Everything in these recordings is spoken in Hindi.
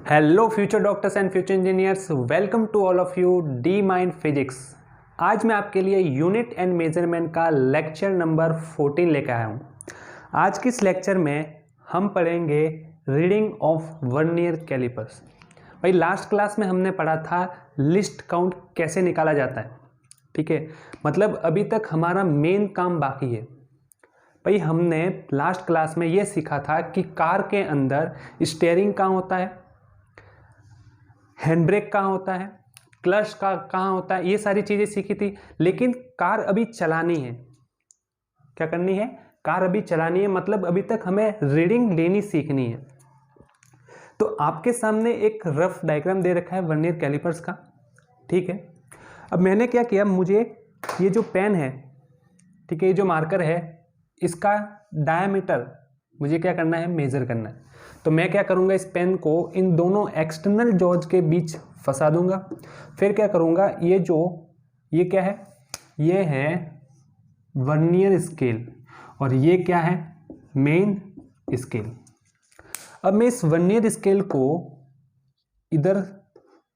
Hello future doctors and future engineers, welcome to all of you D Mind Physics. आज मैं आपके लिए यूनिट एंड मेजरमेंट का लेक्चर नंबर 14 लेकर आया हूँ। आज के इस लेक्चर में हम पढ़ेंगे रीडिंग ऑफ वर्नियर कैलिपर्स। भाई लास्ट क्लास में हमने पढ़ा था लिस्ट काउंट कैसे निकाला जाता है, ठीक है। मतलब अभी तक हमारा मेन काम बाकी है। भाई हमने लास्ट क्लास में ये सीखा था कि कार के अंदर स्टीयरिंग कहाँ होता है, हैंड ब्रेक कहाँ होता है, क्लच का कहाँ होता है, ये सारी चीज़ें सीखी थी। लेकिन कार अभी चलानी है। क्या करनी है? कार अभी चलानी है, मतलब अभी तक हमें रीडिंग लेनी सीखनी है। तो आपके सामने एक रफ डायग्राम दे रखा है वर्नियर कैलिपर्स का, ठीक है। अब मैंने क्या किया, मुझे ये जो पेन है, ठीक है, ये जो मार्कर है, इसका डायमीटर मुझे क्या करना है, मेजर करना है। तो मैं क्या करूँगा, इस पेन को इन दोनों एक्सटर्नल जॉज के बीच फंसा दूंगा। फिर क्या करूँगा, ये क्या है, ये है वर्नियर स्केल और ये क्या है, मेन स्केल। अब मैं इस वर्नियर स्केल को इधर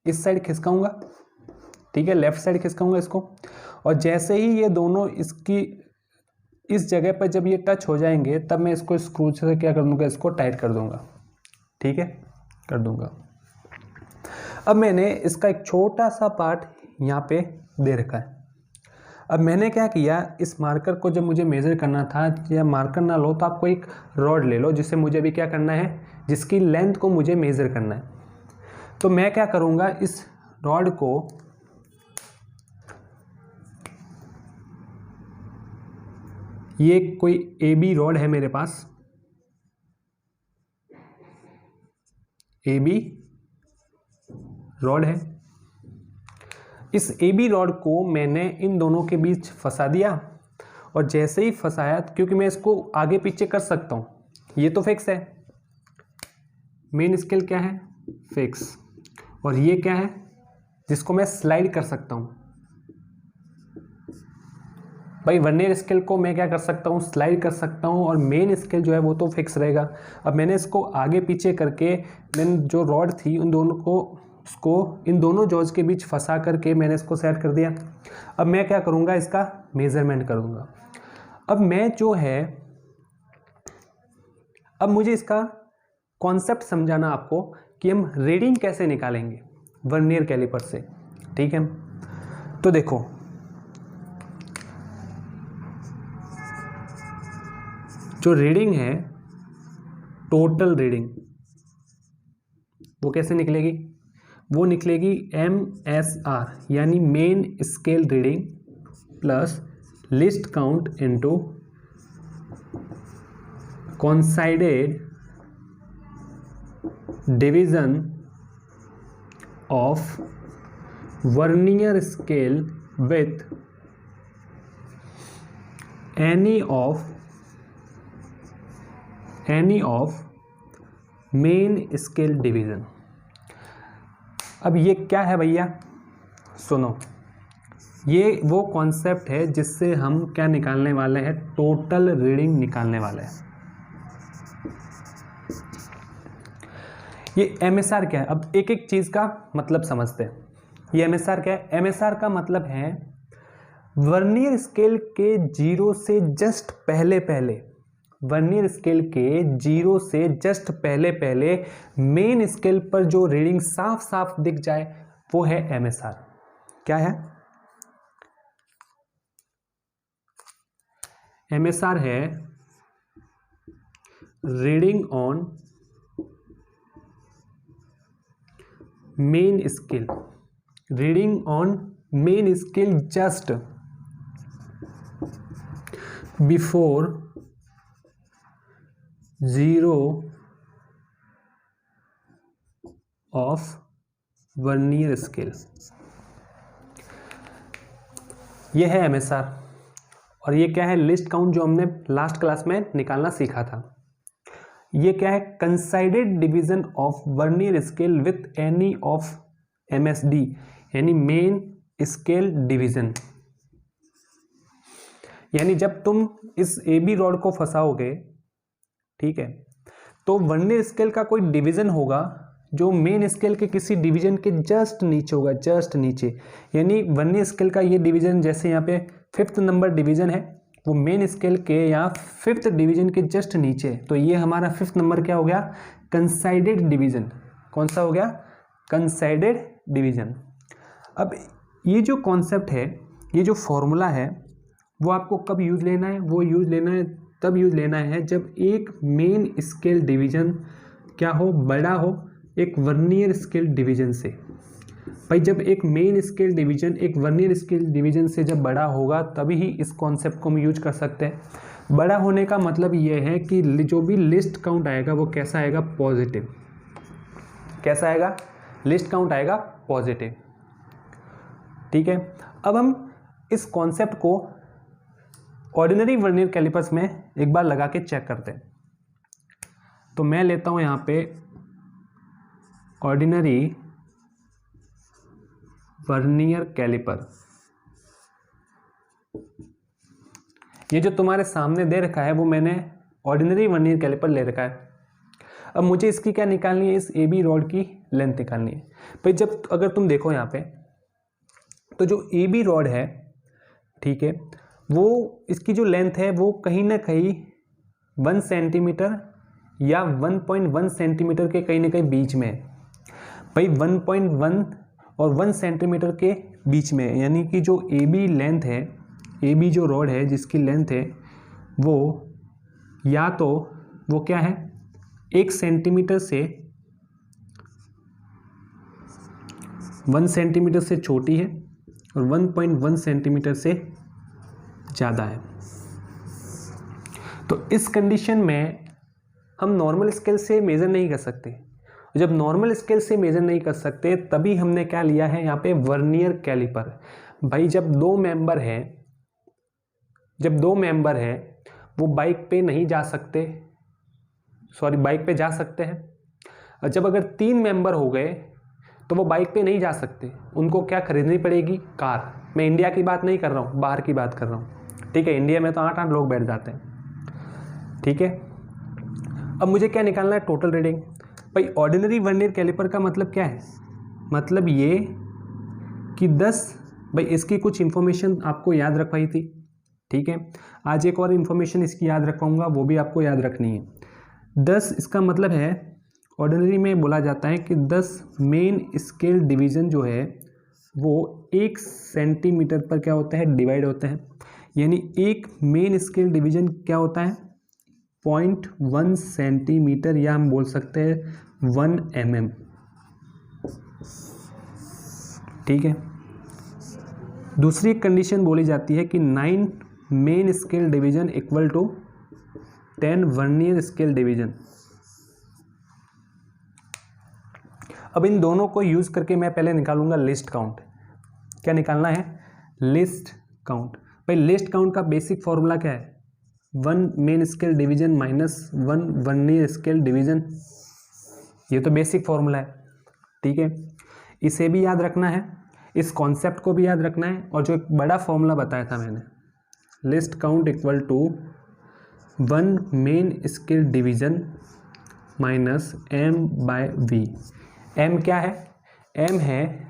इस साइड खिसकाऊंगा, ठीक है, लेफ्ट साइड खिसकाऊंगा इसको। और जैसे ही ये दोनों इसकी इस जगह पर जब ये टच हो जाएंगे, तब मैं इसको स्क्रू से क्या कर दूंगा, इसको टाइट कर दूंगा, ठीक है, कर दूंगा। अब मैंने इसका एक छोटा सा पार्ट यहाँ पे दे रखा है। अब मैंने क्या किया, इस मार्कर को जब मुझे मेज़र करना था, या मार्कर ना लो तो आपको एक रॉड ले लो, जिससे मुझे भी क्या करना है, जिसकी लेंथ को मुझे मेज़र करना है। तो मैं क्या करूँगा, इस रॉड को ये कोई AB रॉड है मेरे पास, AB रॉड है। इस AB रॉड को मैंने इन दोनों के बीच फंसा दिया। और जैसे ही फंसाया, क्योंकि मैं इसको आगे पीछे कर सकता हूँ, ये तो फिक्स है, मेन स्केल क्या है, फिक्स। और ये क्या है, जिसको मैं स्लाइड कर सकता हूँ। भाई वर्नियर स्केल को मैं क्या कर सकता हूँ, स्लाइड कर सकता हूँ, और मेन स्केल जो है वो तो फिक्स रहेगा। अब मैंने इसको आगे पीछे करके, मैंने जो रॉड थी उन दोनों को, उसको इन दोनों जॉज के बीच फंसा करके मैंने इसको सेट कर दिया। अब मैं क्या करूँगा, इसका मेजरमेंट करूँगा। अब मैं जो है, अब मुझे इसका कॉन्सेप्ट समझाना आपको कि हम रीडिंग कैसे निकालेंगे वर्नियर कैलिपर से, ठीक है। तो देखो, जो रीडिंग है, टोटल रीडिंग, वो कैसे निकलेगी, वो निकलेगी MSR यानी main scale reading plus least count into coincided division of vernier scale with any of main scale division. अब ये क्या है भैया, सुनो, ये वो कॉन्सेप्ट है जिससे हम क्या निकालने वाले हैं, टोटल रीडिंग निकालने वाले हैं। ये MSR क्या है, अब एक एक चीज़ का मतलब समझते हैं। ये MSR क्या है, MSR का मतलब है वर्नियर स्केल के 0 से जस्ट पहले वर्नियर स्केल के 0 से जस्ट पहले मेन स्केल पर जो रीडिंग साफ साफ दिख जाए, वो है MSR। क्या है, MSR है reading on main scale, reading on main scale just before 0 of vernier scale. ये है MSR। और ये क्या है, लिस्ट काउंट, जो हमने लास्ट क्लास में निकालना सीखा था। ये क्या है, coincided division of vernier scale with any of MSD यानी मेन स्केल डिवीजन। यानी जब तुम इस AB रॉड को फंसाओगे, ठीक है, तो वर्नियर स्केल का कोई डिवीजन होगा जो मेन स्केल के किसी डिवीजन के जस्ट नीचे होगा, जस्ट नीचे। यानी वर्नियर स्केल का ये डिवीजन, जैसे यहाँ पे 5th नंबर डिवीजन है, वो मेन स्केल के यहाँ 5th डिवीजन के जस्ट नीचे। तो ये हमारा 5th नंबर क्या हो गया, कंसाइडेड डिवीजन। कौन सा हो गया, कंसाइडेड डिवीजन। अब ये जो कॉन्सेप्ट है, ये जो फॉर्मूला है, वो आपको कब यूज लेना है, वो यूज लेना है तब यूज लेना है जब एक मेन स्केल डिवीजन क्या हो, बड़ा हो एक वर्नियर स्केल डिवीजन से। भाई जब एक मेन स्केल डिवीजन एक वर्नियर स्केल डिवीजन से जब बड़ा होगा तभी ही इस कॉन्सेप्ट को हम यूज कर सकते हैं। बड़ा होने का मतलब ये है कि जो भी लिस्ट काउंट आएगा वो कैसा आएगा, पॉजिटिव। कैसा आएगा, लिस्ट काउंट आएगा पॉजिटिव। ठीक है, अब हम इस कॉन्सेप्ट को ऑर्डिनरी वर्नियर कैलिपर्स में एक बार लगा के चेक करते हैं। तो मैं लेता हूं यहां पे ऑर्डिनरी वर्नियर कैलिपर। ये जो तुम्हारे सामने दे रखा है वो मैंने ऑर्डिनरी वर्नियर कैलिपर ले रखा है। अब मुझे इसकी क्या निकालनी है, इस AB रॉड की लेंथ निकालनी है। भाई जब अगर तुम देखो यहाँ पे, तो जो AB रॉड है, ठीक है, वो इसकी जो लेंथ है वो कहीं ना कहीं 1 सेंटीमीटर या 1.1 सेंटीमीटर के कहीं ना कहीं बीच में है। भाई 1.1 और 1 सेंटीमीटर के बीच में है। यानी कि जो AB लेंथ है, AB जो रॉड है जिसकी लेंथ है, वो या तो वो क्या है, 1 सेंटीमीटर से 1 सेंटीमीटर से छोटी है और 1.1 सेंटीमीटर से ज़्यादा है। तो इस कंडीशन में हम नॉर्मल स्केल से मेज़र नहीं कर सकते। जब नॉर्मल स्केल से मेज़र नहीं कर सकते तभी हमने क्या लिया है यहाँ पे, वर्नियर कैलिपर। भाई जब दो मेंबर हैं वो बाइक पे नहीं जा सकते, सॉरी बाइक पे जा सकते हैं। और जब अगर 3 मेंबर हो गए तो वो बाइक पे नहीं जा सकते, उनको क्या खरीदनी पड़ेगी, कार। मैं इंडिया की बात नहीं कर रहा हूँ, बाहर की बात कर रहा हूँ। ठीक है, इंडिया में तो 8-8 लोग बैठ जाते हैं। ठीक है, अब मुझे क्या निकालना है, टोटल रीडिंग। भाई ऑर्डिनरी वर्नियर कैलिपर का मतलब क्या है, मतलब ये कि 10, भाई इसकी कुछ इन्फॉर्मेशन आपको याद रखवाई थी। ठीक है, आज एक और इन्फॉर्मेशन इसकी याद रखवाऊंगा, वो भी आपको याद रखनी है। 10 इसका मतलब है, ऑर्डिनरी में बोला जाता है कि 10 मेन स्केल डिवीज़न जो है वो 1 सेंटीमीटर पर क्या होता है, डिवाइड होते हैं। यानी एक मेन स्केल डिवीज़न क्या होता है, 0.1 सेंटीमीटर, या हम बोल सकते हैं 1 mm। ठीक है, दूसरी कंडीशन बोली जाती है कि 9 main scale division equal to 10 vernier scale division. अब इन दोनों को यूज़ करके मैं पहले निकालूंगा लिस्ट काउंट। क्या निकालना है, लिस्ट काउंट। भाई लिस्ट काउंट का बेसिक फॉर्मूला क्या है, 1 main scale division minus 1 vernier scale division. ये तो बेसिक फॉर्मूला है। ठीक है, इसे भी याद रखना है, इस कॉन्सेप्ट को भी याद रखना है, और जो एक बड़ा फॉर्मूला बताया था मैंने, least count equal to 1 main scale division minus M/V। M क्या है, M है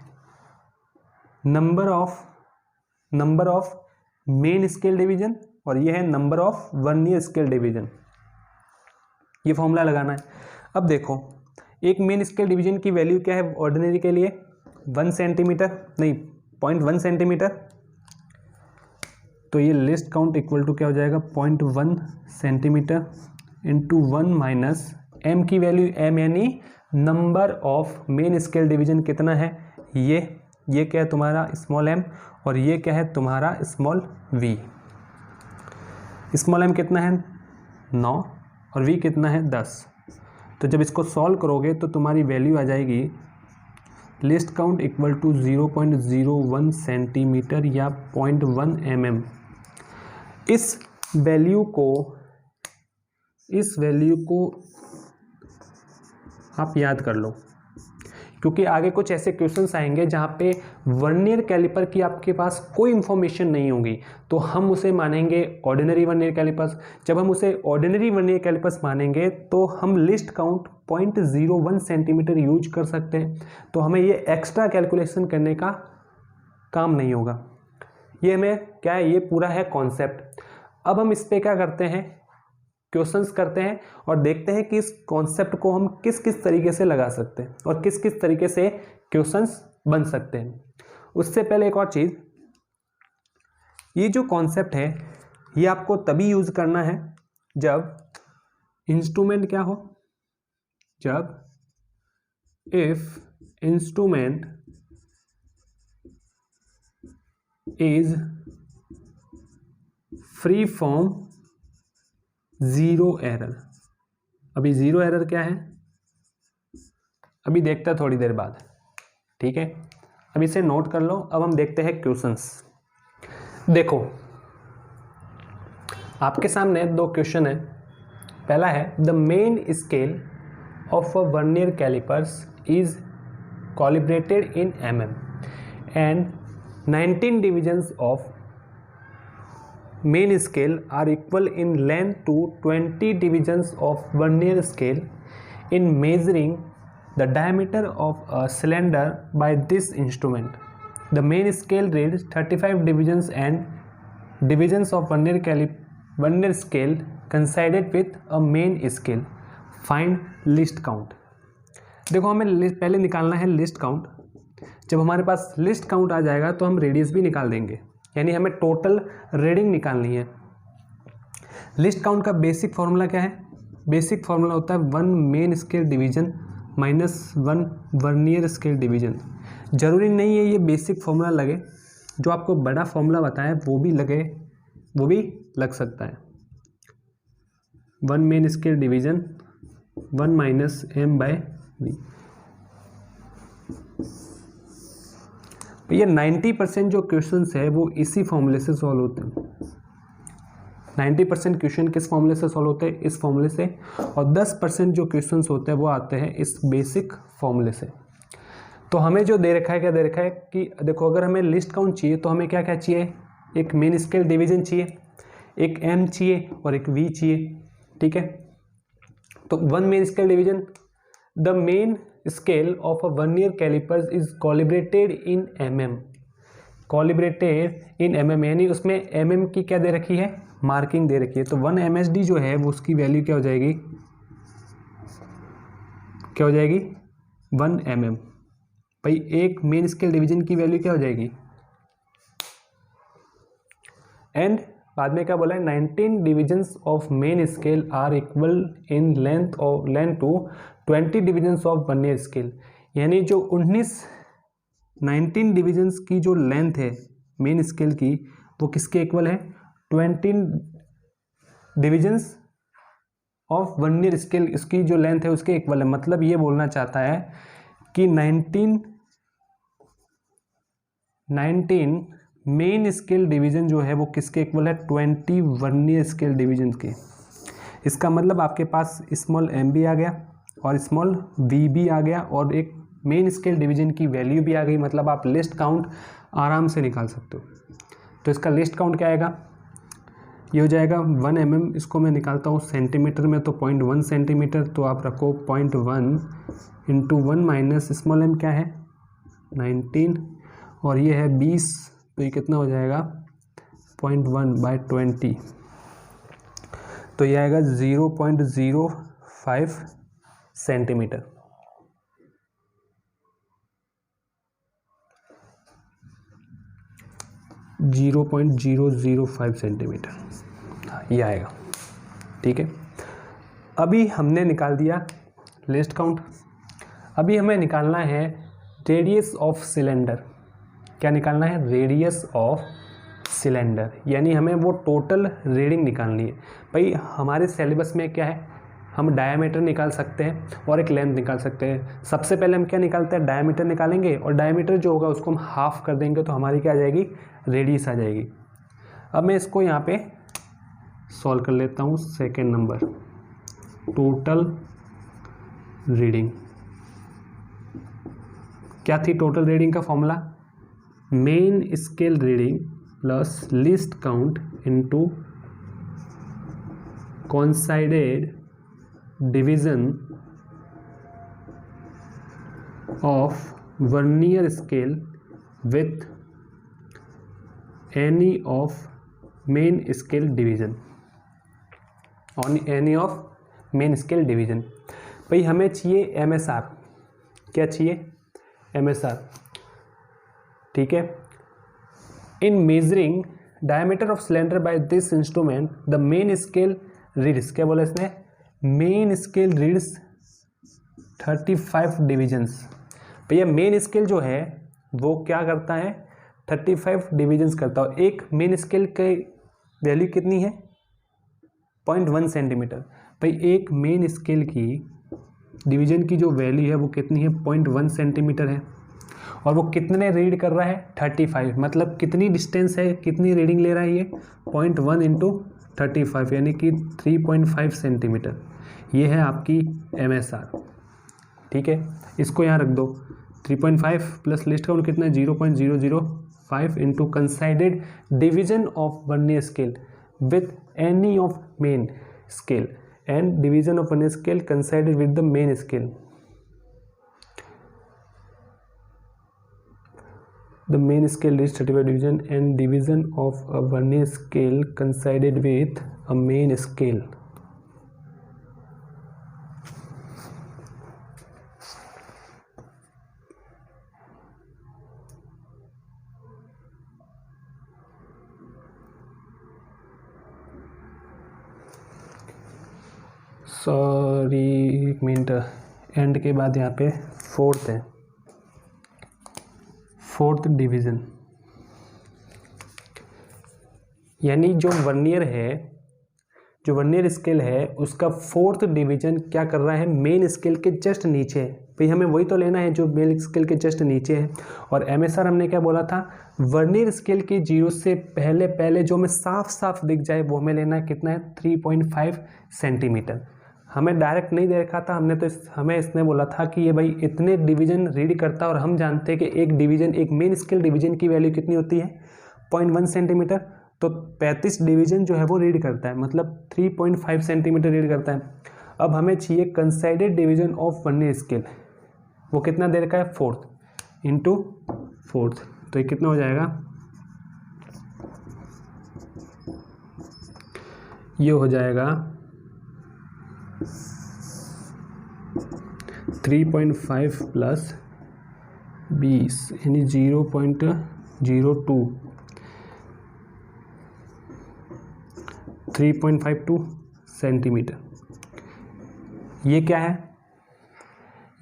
number of main scale division, और ये है number of vernier scale division. ये फॉर्मूला लगाना है। अब देखो, एक मेन स्केल डिवीज़न की वैल्यू क्या है ऑर्डिनरी के लिए, 1 सेंटीमीटर, नहीं 0.1 सेंटीमीटर। तो ये लिस्ट काउंट इक्वल टू क्या हो जाएगा, 0.1 सेंटीमीटर इंटू 1 माइनस M की वैल्यू, M यानी number of main scale division कितना है, ये क्या है तुम्हारा स्मॉल m, और ये क्या है तुम्हारा स्मॉल v। स्मॉल m कितना है 9 और v कितना है 10। तो जब इसको सॉल्व करोगे तो तुम्हारी वैल्यू आ जाएगी least count equal to 0.01 centimetre या 0.1 mm। इस वैल्यू को आप याद कर लो, क्योंकि आगे कुछ ऐसे क्वेश्चंस आएंगे जहाँ पे वर्नियर कैलिपर की आपके पास कोई इन्फॉर्मेशन नहीं होगी, तो हम उसे मानेंगे ऑर्डिनरी वर्नियर कैलिपर्स। जब हम उसे ऑर्डिनरी वर्नियर कैलिपर्स मानेंगे तो हम लिस्ट काउंट 0.01 सेंटीमीटर यूज कर सकते हैं, तो हमें ये एक्स्ट्रा कैलकुलेशन करने का काम नहीं होगा। ये हमें क्या है, ये पूरा है कॉन्सेप्ट। अब हम इस पे क्या करते हैं, क्वेश्चंस करते हैं और देखते हैं कि इस कॉन्सेप्ट को हम किस किस तरीके से लगा सकते हैं और किस किस तरीके से क्वेश्चंस बन सकते हैं। उससे पहले एक और चीज़, ये जो कॉन्सेप्ट है ये आपको तभी यूज करना है जब इंस्ट्रूमेंट क्या हो, जब if instrument is free from zero error. अभी जीरो एरर क्या है, अभी देखते हैं थोड़ी देर बाद, ठीक है। अब इसे नोट कर लो। अब हम देखते हैं क्वेश्चंस। देखो आपके सामने दो क्वेश्चन है। पहला है the main scale of a vernier callipers is calibrated in mm and 19 divisions of main scale are equal in length to 20 divisions of vernier scale in measuring the diameter of a cylinder by this instrument. The main scale reads 35 divisions and divisions of vernier scale coincided with a main scale. Find least count. देखो हमें पहले निकालना है लिस्ट काउंट। जब हमारे पास लिस्ट काउंट आ जाएगा तो हम रेडियस भी निकाल देंगे, यानी हमें टोटल रीडिंग निकालनी है। लिस्ट काउंट का बेसिक फॉर्मूला क्या है, बेसिक फॉर्मूला होता है 1 main scale division minus 1 vernier scale division. ज़रूरी नहीं है ये बेसिक फॉर्मूला लगे, जो आपको बड़ा फॉर्मूला बताया वो भी लगे, वो भी लग सकता है। 1 main scale division 1 minus m by v। ये 90% जो क्वेश्चंस है वो इसी फॉर्मूले से सॉल्व होते हैं। 90% क्वेश्चन किस फॉर्मूले से सॉल्व होते हैं, इस फॉर्मूले से, और 10% जो क्वेश्चंस होते हैं वो आते हैं इस बेसिक फॉर्मूले से। तो हमें जो दे रखा है, क्या दे रखा है कि देखो अगर हमें लिस्ट काउंट चाहिए तो हमें क्या क्या चाहिए, एक मेन स्केल डिवीजन चाहिए, एक m चाहिए और एक v चाहिए, ठीक है। तो 1 main scale division, the main scale of a vernier callipers is calibrated in mm, calibrated in mm यानी उसमें mm की क्या दे रखी है, मार्किंग दे रखी है। तो 1 MSD जो है वो उसकी वैल्यू क्या हो जाएगी, क्या हो जाएगी 1 mm। भाई एक मेन स्केल डिवीजन की वैल्यू क्या हो जाएगी, एंड बाद में क्या बोला है 19 divisions of main scale are equal in length to 20 divisions of vernier scale, यानी जो 19 डिविजन्स की जो लेंथ है मेन स्केल की वो किसके इक्वल है, 20 डिविजन्स ऑफ वर्नियर स्केल, इसकी जो लेंथ है उसके इक्वल है। मतलब ये बोलना चाहता है कि 19 मेन स्केल डिवीजन जो है वो किसके इक्वल है, 20 वर्नियर स्केल डिवीजन के। इसका मतलब आपके पास स्मॉल m भी आ गया और स्मॉल v भी आ गया और एक मेन स्केल डिवीजन की वैल्यू भी आ गई। मतलब आप लिस्ट काउंट आराम से निकाल सकते हो। तो इसका लिस्ट काउंट क्या आएगा, ये हो जाएगा 1 mm, इसको मैं निकालता हूँ सेंटीमीटर में तो 0.1 सेंटीमीटर, तो आप रखो 0.1 इंटू 1 माइनस स्मॉल m क्या है 19 और ये है 20, तो ये कितना हो जाएगा 0.1 बाय 20, तो ये आएगा 0.05 सेंटीमीटर। सेंटीमीटर ये आएगा, ठीक है। अभी हमने निकाल दिया लिस्ट काउंट। अभी हमें निकालना है रेडियस ऑफ सिलेंडर। क्या निकालना है, रेडियस ऑफ सिलेंडर, यानी हमें वो टोटल रीडिंग निकालनी है। भाई हमारे सिलेबस में क्या है, हम डायामीटर निकाल सकते हैं और एक लेंथ निकाल सकते हैं। सबसे पहले हम क्या निकालते हैं, डायामीटर निकालेंगे और डायामीटर जो होगा उसको हम हाफ कर देंगे तो हमारी क्या आ जाएगी, रेडियस आ जाएगी। अब मैं इसको यहाँ पे सॉल्व कर लेता हूँ। सेकेंड नंबर टोटल रीडिंग, क्या थी टोटल रीडिंग का formula? Main scale reading plus least count into coincided division of vernier scale with any of main scale division on any of main scale division. भाई हमें चाहिए MSR। क्या चाहिए? MSR। ठीक है। In measuring diameter of cylinder by this instrument the main scale reads, क्या बोला इसने? Main scale reads 35 divisions. भैया मेन स्केल जो है वो क्या करता है? 35 डिविजन्स करता है। एक मेन स्केल की वैल्यू कितनी है? 0.1 सेंटीमीटर। भाई एक मेन स्केल की डिवीजन की जो वैल्यू है वो कितनी है? 0.1 सेंटीमीटर है। और वो कितने रीड कर रहा है? 35। मतलब कितनी डिस्टेंस है, कितनी रीडिंग ले रहा है ये? 0.1 इंटू 35 यानी कि 3.5 सेंटीमीटर। ये है आपकी MSR। ठीक है, इसको यहाँ रख दो। 3.5 प्लस लिस्ट काउंट कितना है? 0.005 into coincided division of vernier scale with any of main scale and division of one scale coincided with the main scale. The main scale is 35 division and division of a vernier scale coincided with a main scale. Sorry एक मिनट, एंड के बाद यहाँ पे फोर्थ है, फोर्थ डिवीज़न। यानी जो वर्नियर है, जो वर्नियर स्केल है उसका फोर्थ डिवीजन क्या कर रहा है? मेन स्केल के जस्ट नीचे है। भाई हमें वही तो लेना है जो मेन स्केल के जस्ट नीचे है। और MSR हमने क्या बोला था? वर्नियर स्केल की 0 से पहले पहले जो हमें साफ साफ दिख जाए वो हमें लेना है। कितना है? 3.5 सेंटीमीटर। हमें डायरेक्ट नहीं देखा था हमने, तो हमें इसने बोला था कि ये भाई इतने डिवीजन रीड करता है। और हम जानते हैं कि एक डिवीजन, एक मेन स्केल डिवीजन की वैल्यू कितनी होती है? 0.1 सेंटीमीटर। तो 35 डिवीजन जो है वो रीड करता है, मतलब 3.5 सेंटीमीटर रीड करता है। अब हमें चाहिए कंसाइडेड डिवीजन ऑफ वर्नियर स्केल, वो कितना दे रखा है? 4 इंटू 4। तो ये कितना हो जाएगा? ये हो जाएगा 3.5 प्लस 20 यानी 0.02, 3.52 सेंटीमीटर। ये क्या है?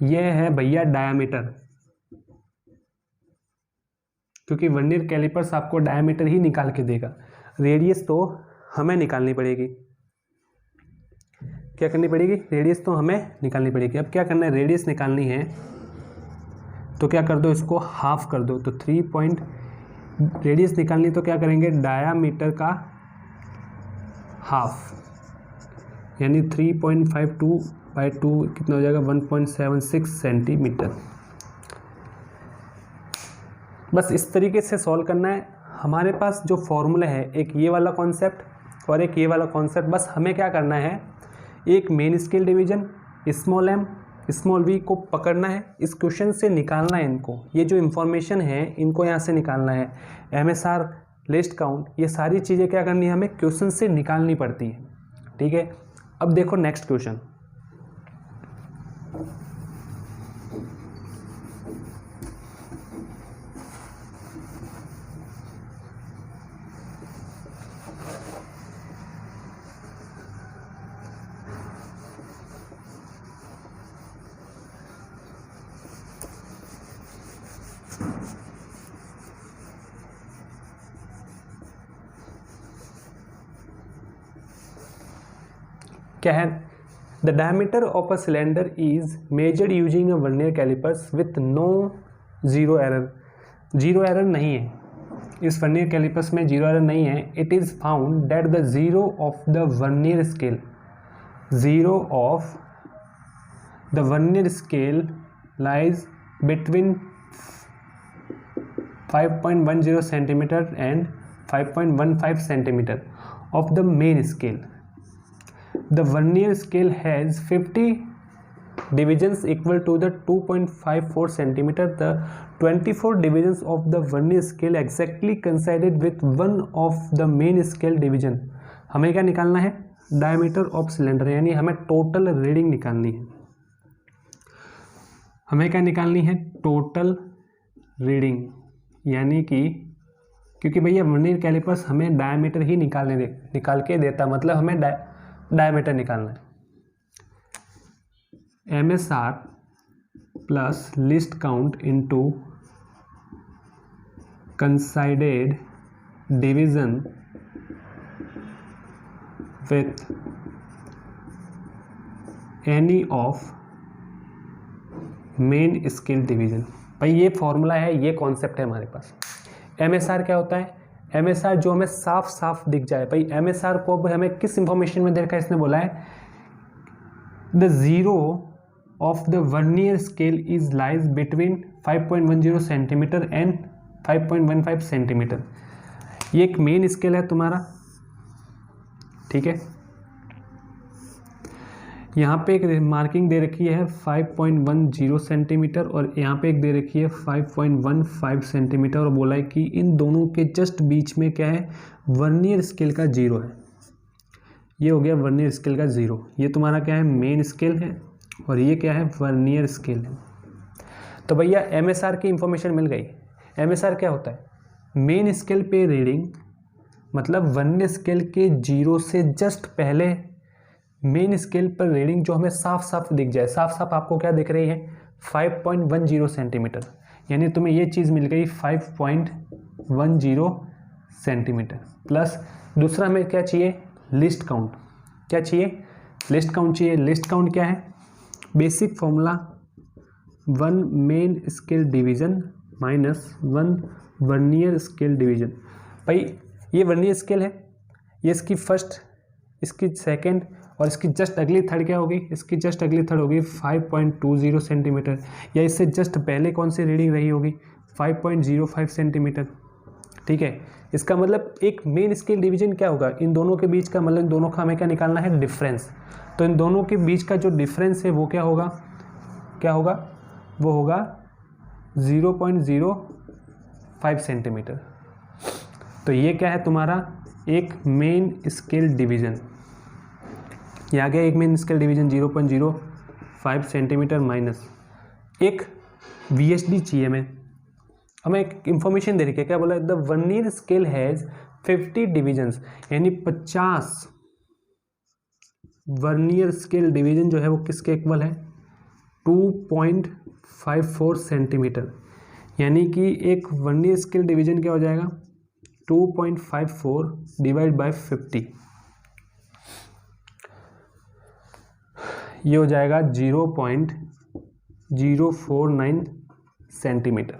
ये है भैया डायामीटर, क्योंकि वर्नियर कैलिपर्स आपको डायामीटर ही निकाल के देगा। रेडियस तो हमें निकालनी पड़ेगी। क्या करनी पड़ेगी? रेडियस तो हमें निकालनी पड़ेगी। अब क्या करना है? रेडियस निकालनी है तो क्या कर दो? इसको हाफ कर दो। तो रेडियस निकालनी तो क्या करेंगे? डायामीटर का हाफ, यानी 3.52/2 कितना हो जाएगा? 1.76 सेंटीमीटर। बस इस तरीके से सॉल्व करना है। हमारे पास जो फॉर्मूला है, एक ये वाला कॉन्सेप्ट और एक ये वाला कॉन्सेप्ट। बस हमें क्या करना है? एक main scale division small m small v को पकड़ना है, इस क्वेश्चन से निकालना है इनको। ये जो इन्फॉर्मेशन है इनको यहाँ से निकालना है। MSR, लिस्ट काउंट, ये सारी चीज़ें क्या करनी है? हमें क्वेश्चन से निकालनी पड़ती है। ठीक है, अब देखो नेक्स्ट क्वेश्चन। क्या है? The diameter of a cylinder is measured using a vernier callipers with no zero error. Zero error नहीं है इस वर्नियर कैलिपर्स में, जीरो एरर नहीं है। It is found that the zero of the vernier scale, zero of the vernier scale lies between 5.10 centimeter and 5.15 centimeter of the main scale. The vernier scale has 50 divisions equal to the 2.54 centimeter. The 24 divisions of the vernier scale exactly coincided with one of the main scale division. हमें क्या निकालना है? डायमीटर ऑफ सिलेंडर, यानी हमें टोटल रीडिंग निकालनी है. हमें क्या निकालनी है? टोटल रीडिंग, यानी कि क्योंकि भैया वर्नियर कैलिपर्स हमें डायमीटर ही निकाल के देता, मतलब हमें डायमीटर निकालना है. MSR plus least count into coincided division with any of main scale division. भाई ये फॉर्मूला है, ये कॉन्सेप्ट है हमारे पास. MSR क्या होता है? MSR जो हमें साफ साफ दिख जाए. भाई MSR को हमें किस इंफॉर्मेशन में दे रखा है? इसने बोला है the zero of the vernier scale is lies between 5.10 centimetre and 5.15 centimetre. ये एक मेन स्केल है तुम्हारा, ठीक है. यहाँ पे एक मार्किंग दे रखी है 5.10 सेंटीमीटर और यहाँ पे एक दे रखी है 5.15 सेंटीमीटर और बोला है कि इन दोनों के जस्ट बीच में क्या है? वर्नियर स्केल का जीरो है. ये हो गया वर्नियर स्केल का जीरो. ये तुम्हारा क्या है? मेन स्केल है और ये क्या है? वर्नियर स्केल है. तो भैया MSR की इंफॉर्मेशन मिल गई. MSR क्या होता है? मेन स्केल पे रीडिंग, मतलब वर्नियर स्केल के जीरो से जस्ट पहले मेन स्केल पर रीडिंग जो हमें साफ साफ दिख जाए. साफ साफ आपको क्या दिख रही है? 5.10 सेंटीमीटर, यानी तुम्हें ये चीज़ मिल गई 5.10 सेंटीमीटर. प्लस दूसरा हमें क्या चाहिए? List count. क्या चाहिए? लिस्ट काउंट चाहिए. लिस्ट काउंट क्या है? Basic formula 1 main scale division minus 1 vernier scale division. भाई ये वर्नियर स्केल है, ये इसकी फर्स्ट, इसकी सेकंड और इसकी जस्ट अगली थर्ड क्या होगी? इसकी जस्ट अगली थर्ड होगी 5.20 सेंटीमीटर, या इससे जस्ट पहले कौन सी रीडिंग रही होगी? 5.05 सेंटीमीटर. ठीक है. इसका मतलब एक मेन स्केल डिवीजन क्या होगा? इन दोनों के बीच का, मतलब दोनों का हमें क्या निकालना है? डिफरेंस. तो इन दोनों के बीच का जो डिफरेंस है वो क्या होगा? क्या होगा? वो होगा 0.05 सेंटीमीटर. तो ये क्या है तुम्हारा? एक मेन स्केल डिवीजन. ये आ गया एक main scale division 0.05 centimetre minus एक VSD चाहिए हमें एक इंफॉर्मेशन दे रखी है. क्या बोला? The vernier scale has 50 divisions, यानी 50 वर्नियर स्केल डिवीजन जो है वो किसके इक्वल है? 2.54 सेंटीमीटर. यानी कि एक वर्नियर स्केल डिवीजन क्या हो जाएगा? 2.54 डिवाइड बाय 50. ये हो जाएगा 0.049 सेंटीमीटर.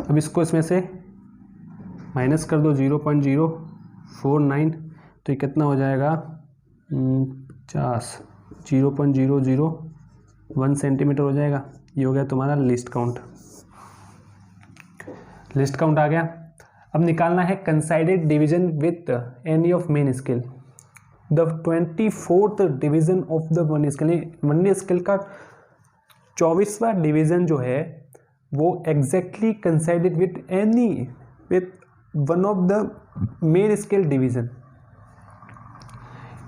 अब इसको इसमें से माइनस कर दो 0.049, तो ये कितना हो जाएगा? 50 0.001 सेंटीमीटर हो जाएगा. ये हो गया तुम्हारा लिस्ट काउंट. लिस्ट काउंट आ गया. अब निकालना है coincided division with any of main scale. The 24th division of the vernier scale. Vernier scale का 24वां डिवीजन जो है वो exactly coincided with one of the main scale division.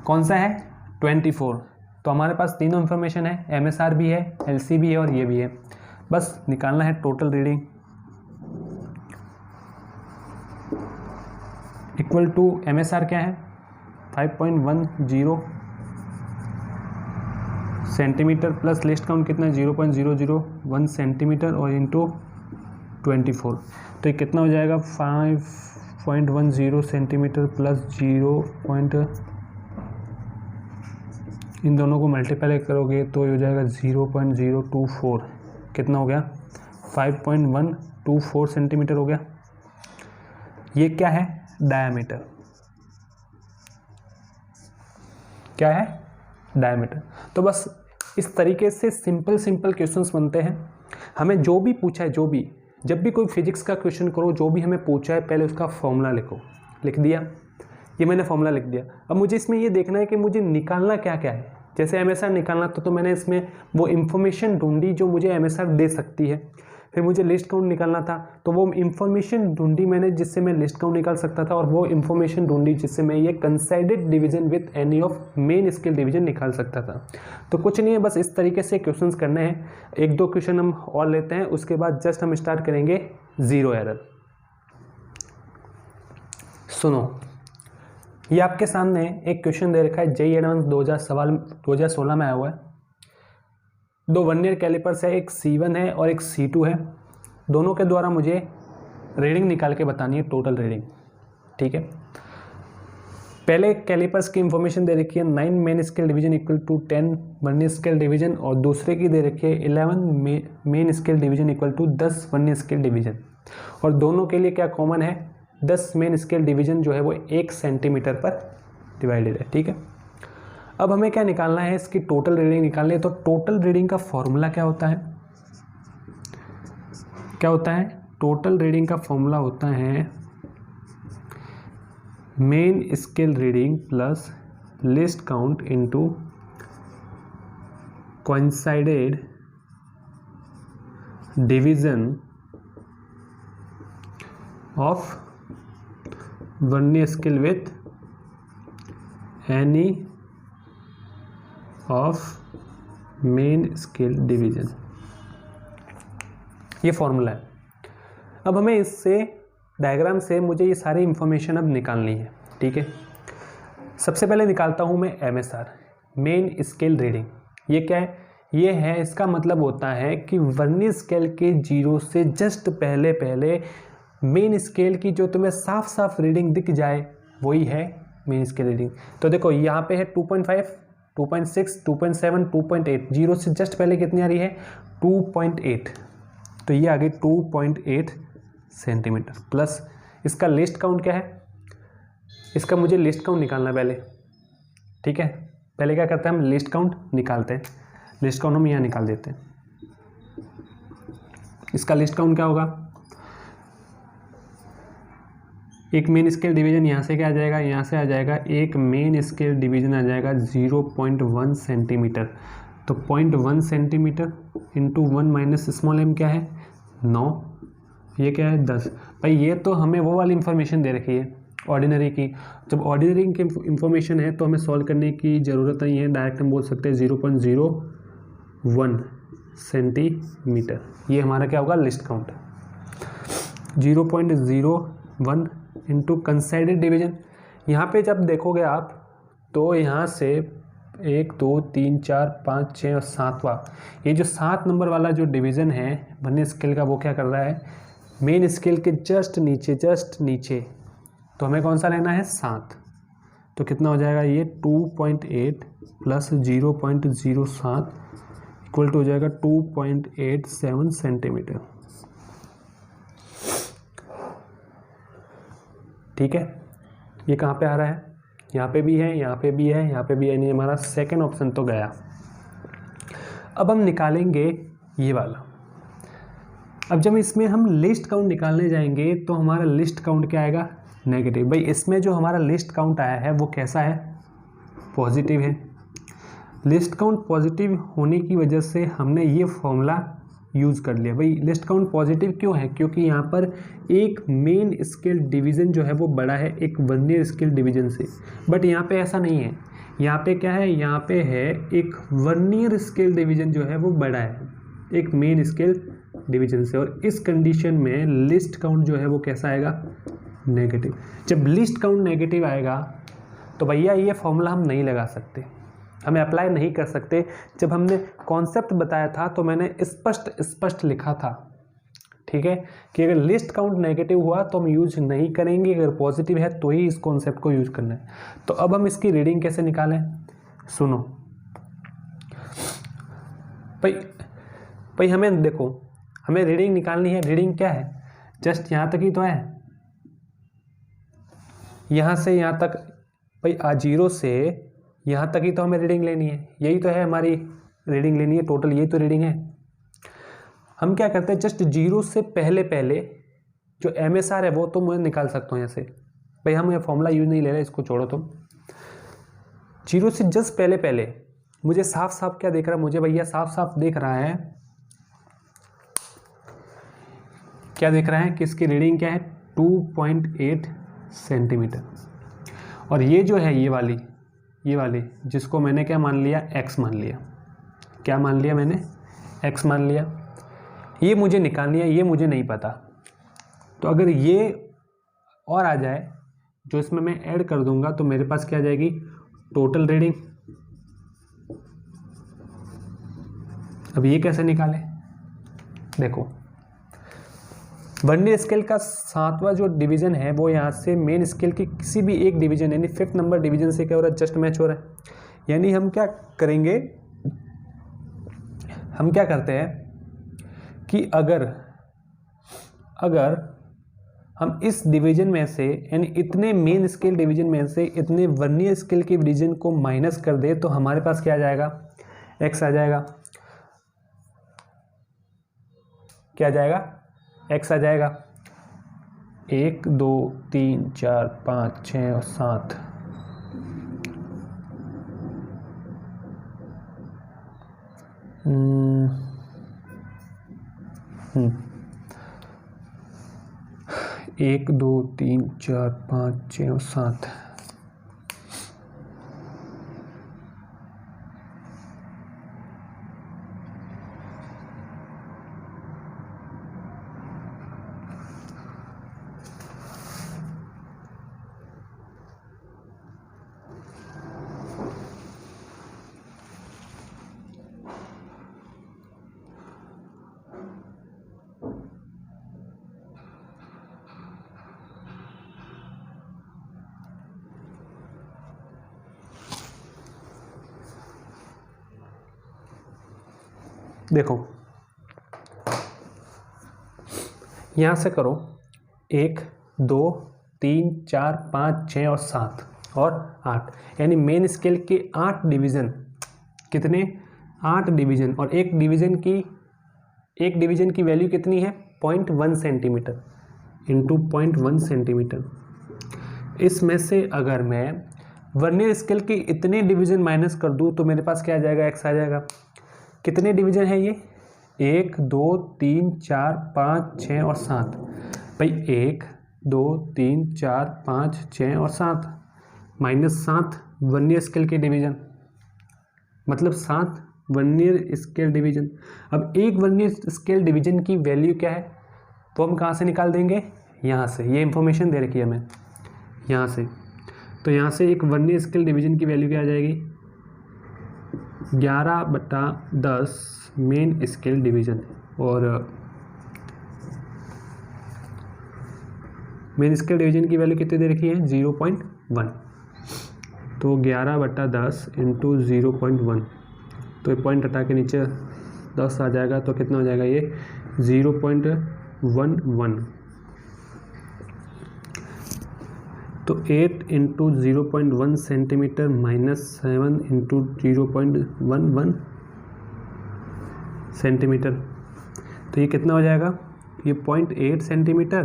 कौन सा है? 24. तो हमारे पास तीनों इंफॉर्मेशन है. MSR भी है, LC भी है और ये भी है. बस निकालना है total reading equal to MSR क्या है? 5.10 सेंटीमीटर प्लस लिस्ट काउंट कितना है? 0.001 सेंटीमीटर और इंटू 24. तो ये कितना हो जाएगा? 5.10 सेंटीमीटर प्लस 0. इन दोनों को मल्टीप्लाई करोगे तो ये हो जाएगा 0.024. कितना हो गया? 5.124 सेंटीमीटर हो गया. ये क्या है? डायामीटर. क्या है? डायमीटर। तो बस इस तरीके से सिंपल क्वेश्चंस बनते हैं। हमें जो भी पूछा है, जब भी कोई फिजिक्स का क्वेश्चन करो, जो भी हमें पूछा है पहले उसका फॉर्मूला लिखो। लिख दिया, ये मैंने फॉर्मूला लिख दिया। अब मुझे इसमें ये देखना है कि मुझे निकालना क्या क्या है। जैसे MSR निकालना तो मैंने इसमें वो इन्फॉर्मेशन ढूंढी जो मुझे MSR दे सकती है। फिर मुझे लिस्ट काउंट निकालना था तो वो इन्फॉर्मेशन ढूंढी मैंने जिससे मैं लिस्ट काउंट निकाल सकता था, और वो इन्फॉर्मेशन ढूंढी जिससे मैं ये coincided division with any of main scale division निकाल सकता था। तो कुछ नहीं है, बस इस तरीके से क्वेश्चंस करने हैं। 1-2 क्वेश्चन हम और लेते हैं, उसके बाद जस्ट हम स्टार्ट करेंगे जीरो एरर। सुनो, ये आपके सामने एक क्वेश्चन दे रखा है, JEE एडवांस 2016 में आया हुआ है। 2 वर्नियर कैलिपर्स है, एक C1 है और एक C2 है। दोनों के द्वारा मुझे रीडिंग निकाल के बतानी है, टोटल रीडिंग। ठीक है, पहले कैलिपर्स की इंफॉर्मेशन दे रखी है 9 main scale division equal to 10 vernier scale division, और दूसरे की दे रखी है 11 main scale division equal to 10 vernier scale division. और दोनों के लिए क्या कॉमन है, 10 मेन स्केल डिवीजन जो है वो 1 सेंटीमीटर पर डिवाइडेड है। ठीक है, अब हमें क्या निकालना है, इसकी टोटल रीडिंग निकालनी है। तो टोटल रीडिंग का फॉर्मूला क्या होता है, टोटल रीडिंग का फॉर्मूला होता है main scale reading plus least count into coincided division of vernier scale with any of main scale division. ये फॉर्मूला है। अब हमें इससे डायग्राम से मुझे ये सारी इंफॉर्मेशन अब निकालनी है। ठीक है, सबसे पहले निकालता हूँ मैं MSR, मेन स्केल रीडिंग। ये क्या है, ये है, इसका मतलब होता है कि वर्नियर स्केल के 0 से जस्ट पहले मेन स्केल की जो तुम्हें साफ साफ रीडिंग दिख जाए वही है मेन स्केल रीडिंग। तो देखो यहाँ पे है 2.5, 2.6, 2.7, 2.8, 0 से जस्ट पहले कितनी आ रही है 2.8, तो ये आ गई 2.8 सेंटीमीटर। प्लस इसका लिस्ट काउंट क्या है, इसका मुझे लिस्ट काउंट निकालना है पहले। ठीक है, पहले क्या करते हैं, हम लिस्ट काउंट निकालते हैं। लिस्ट काउंट हम यहाँ निकाल देते हैं। इसका लिस्ट काउंट क्या होगा, एक मेन स्केल डिवीजन यहाँ से क्या आ जाएगा, यहाँ से आ जाएगा एक मेन स्केल डिवीजन आ जाएगा 0.1 सेंटीमीटर। तो 0.1 centimetre into 1 minus small m क्या है 9, ये क्या है 10। भाई ये तो हमें वो वाली इंफॉर्मेशन दे रखी है ऑर्डिनरी की। जब ऑर्डिनरी की इंफॉर्मेशन है तो हमें सॉल्व करने की ज़रूरत नहीं है, डायरेक्ट हम बोल सकते हैं 0.01 सेंटीमीटर। ये हमारा क्या होगा, least count. 0.01 into coincided division. यहाँ पे जब देखोगे आप तो यहाँ से 1 2 3 4 5 6 और 7वां, ये जो 7 नंबर वाला जो डिवीज़न है वर्नियर स्केल का, वो क्या कर रहा है मेन स्केल के जस्ट नीचे। तो हमें कौन सा लेना है 7। तो कितना हो जाएगा ये 2.8 प्लस 0.07 इक्वल टू हो जाएगा 2.87 सेंटीमीटर। ठीक है, ये कहाँ पे आ रहा है, यहाँ पे भी है, यहाँ पे भी है, यहाँ पे भी है, नहीं हमारा सेकंड ऑप्शन तो गया। अब हम निकालेंगे ये वाला। अब जब इसमें हम लिस्ट काउंट निकालने जाएंगे तो हमारा लिस्ट काउंट क्या आएगा, नेगेटिव। भाई इसमें जो हमारा लिस्ट काउंट आया है वो कैसा है, पॉजिटिव है। लिस्ट काउंट पॉजिटिव होने की वजह से हमने ये फॉर्मूला यूज़ कर लिया। भाई लिस्ट काउंट पॉजिटिव क्यों है, क्योंकि यहाँ पर एक मेन स्केल डिवीज़न जो है वो बड़ा है एक वर्नियर स्केल डिवीज़न से। बट यहाँ पे ऐसा नहीं है, यहाँ पे क्या है, यहाँ पे है एक वर्नियर स्केल डिवीज़न जो है वो बड़ा है एक मेन स्केल डिवीज़न से। और इस कंडीशन में लिस्ट काउंट जो है वो कैसा आएगा, नेगेटिव। जब लिस्ट काउंट नेगेटिव आएगा तो भैया ये फॉर्मूला हम नहीं लगा सकते, हमें अप्लाई नहीं कर सकते। जब हमने कॉन्सेप्ट बताया था तो मैंने स्पष्ट लिखा था, ठीक है, कि अगर लिस्ट काउंट नेगेटिव हुआ तो हम यूज नहीं करेंगे, अगर पॉजिटिव है तो ही इस कॉन्सेप्ट को यूज करना है। तो अब हम इसकी रीडिंग कैसे निकालें, सुनो भाई हमें देखो, हमें रीडिंग निकालनी है। रीडिंग क्या है, जस्ट यहाँ तक ही तो है, यहाँ से यहाँ तक। भाई 0 से यहाँ तक ही तो हमें रीडिंग लेनी है, यही तो है हमारी रीडिंग लेनी है टोटल, यही तो रीडिंग है। हम क्या करते हैं, जस्ट 0 से पहले पहले जो MSR है वो तो मैं निकाल सकता हूँ यहाँ से। भाई हम ये फॉर्मूला यूज नहीं ले रहे, इसको छोड़ो तुम। 0 से जस्ट पहले पहले मुझे साफ साफ क्या देख रहा है, मुझे भैया साफ साफ देख रहा है, क्या देख रहा है कि इसकी रीडिंग क्या है 2.8 सेंटीमीटर। और ये जो है ये वाली जिसको मैंने क्या मान लिया, x मान लिया। क्या मान लिया मैंने, x मान लिया। ये मुझे निकालनी है, ये मुझे नहीं पता। तो अगर ये और आ जाए जो इसमें मैं ऐड कर दूंगा तो मेरे पास क्या आ जाएगी, टोटल रीडिंग। अब ये कैसे निकालें, देखो वर्नियर स्केल का 7वां जो डिवीजन है वो यहाँ से मेन स्केल की किसी भी एक डिवीजन यानी 5th नंबर डिवीजन से क्या हो रहा है, जस्ट मैच हो रहा है। यानी हम क्या करेंगे, हम क्या करते हैं कि अगर हम इस डिवीजन में से यानी इतने मेन स्केल डिवीजन में से इतने वर्नियर स्केल के डिवीजन को माइनस कर दे तो हमारे पास क्या आ जाएगा, x आ जाएगा। क्या आ जाएगा, x आ जाएगा। 1 2 3 4 5 6 और 7। एक 2 3 4 5 6 और 7। देखो यहाँ से करो 1 2 3 4 5 6 और 7 और 8 यानी मेन स्केल के 8 डिवीज़न। कितने, 8 डिवीज़न। और एक डिवीज़न की वैल्यू कितनी है, 0.1 सेंटीमीटर इंटू 0.1 सेंटीमीटर। इसमें से अगर मैं वर्नियर स्केल के इतने डिवीज़न माइनस कर दूँ तो मेरे पास क्या आ जाएगा, x आ जाएगा। कितने डिवीज़न है ये, 1 2 3 4 5 6 और 7। भाई 1 2 3 4 5 6 और 7 माइनस 7 वर्नियर स्केल के डिवीज़न, मतलब 7 वर्नियर स्केल डिवीज़न। अब एक वर्नियर स्केल डिवीज़न की वैल्यू क्या है तो हम कहाँ से निकाल देंगे, यहाँ से। ये इंफॉर्मेशन दे रखी है हमें यहाँ से। तो यहाँ से एक वर्नियर स्केल डिवीज़न की वैल्यू क्या आ जाएगी, 11/10 मेन स्केल डिवीज़न। और मेन स्केल डिवीज़न की वैल्यू कितनी दे रखी है, 0.1। तो 11/10 इंटू 0.1, तो ये पॉइंट हटा के नीचे 10 आ जाएगा। तो कितना हो जाएगा ये 0.11। तो 8 into 0.1 centimetre minus 7 into 0.11 centimetre. तो ये कितना हो जाएगा, ये 0.8 सेंटीमीटर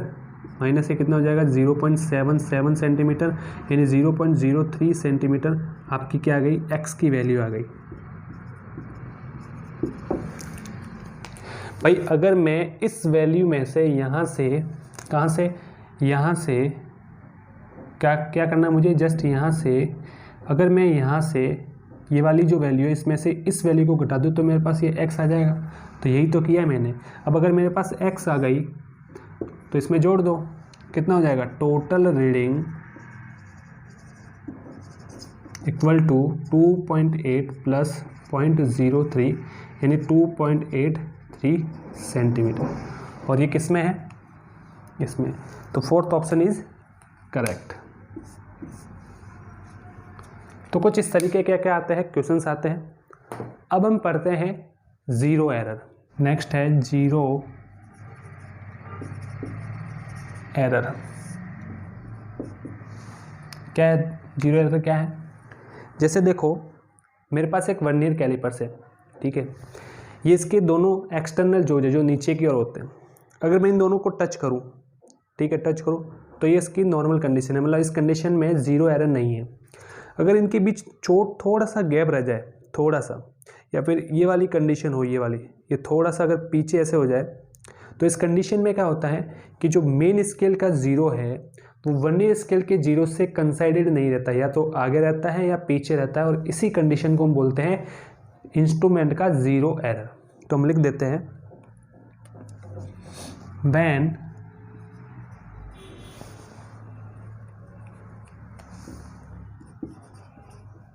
माइनस ये कितना हो जाएगा 0.77 सेंटीमीटर, यानी 0.03 सेंटीमीटर आपकी क्या आ गई, x की वैल्यू आ गई। भाई अगर मैं इस वैल्यू में से यहाँ से कहाँ से, यहाँ से क्या करना है मुझे, जस्ट यहाँ से अगर मैं यहाँ से ये वाली जो वैल्यू है इसमें से इस वैल्यू को घटा दूँ तो मेरे पास ये x आ जाएगा। तो यही तो किया मैंने। अब अगर मेरे पास x आ गई तो इसमें जोड़ दो, कितना हो जाएगा, total reading equal to 2.8 plus 0.03 यानी 2.83 सेंटीमीटर। और ये किस में है, इसमें। तो फोर्थ ऑप्शन इज करेक्ट। तो कुछ इस तरीके के क्या आते हैं, क्वेश्चंस आते हैं। अब हम पढ़ते हैं ज़ीरो एरर। नेक्स्ट है ज़ीरो एरर। क्या है ज़ीरो एरर, क्या है, जैसे देखो मेरे पास एक वर्नियर कैलिपर्स है, ठीक है, ये इसके दोनों एक्सटर्नल जोज है जो नीचे की ओर होते हैं। अगर मैं इन दोनों को टच करूं, ठीक है, टच करूं तो ये इसकी नॉर्मल कंडीशन है, मतलब इस कंडीशन में ज़ीरो एरर नहीं है। अगर इनके बीच थोड़ा सा गैप रह जाए, थोड़ा सा, या फिर ये वाली कंडीशन हो, ये वाली, ये थोड़ा सा अगर पीछे ऐसे हो जाए, तो इस कंडीशन में क्या होता है कि जो मेन स्केल का ज़ीरो है वो वर्नियर स्केल के जीरो से कंसाइडेड नहीं रहता, या तो आगे रहता है या पीछे रहता है, और इसी कंडीशन को हम बोलते हैं इंस्ट्रूमेंट का ज़ीरो एरर। तो हम लिख देते हैं when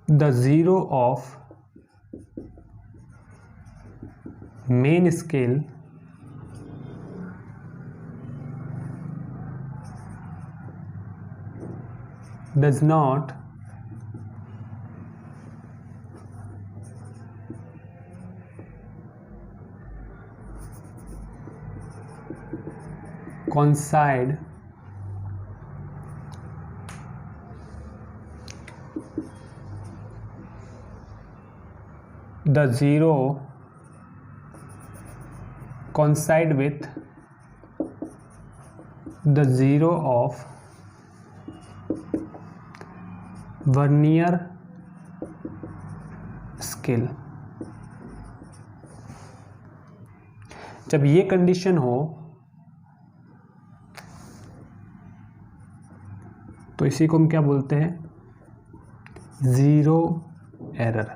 the zero of main scale does not coincide the zero coincide with the zero of vernier scale. जब ये कंडीशन हो तो इसी को हम क्या बोलते हैं, ज़ीरो एरर।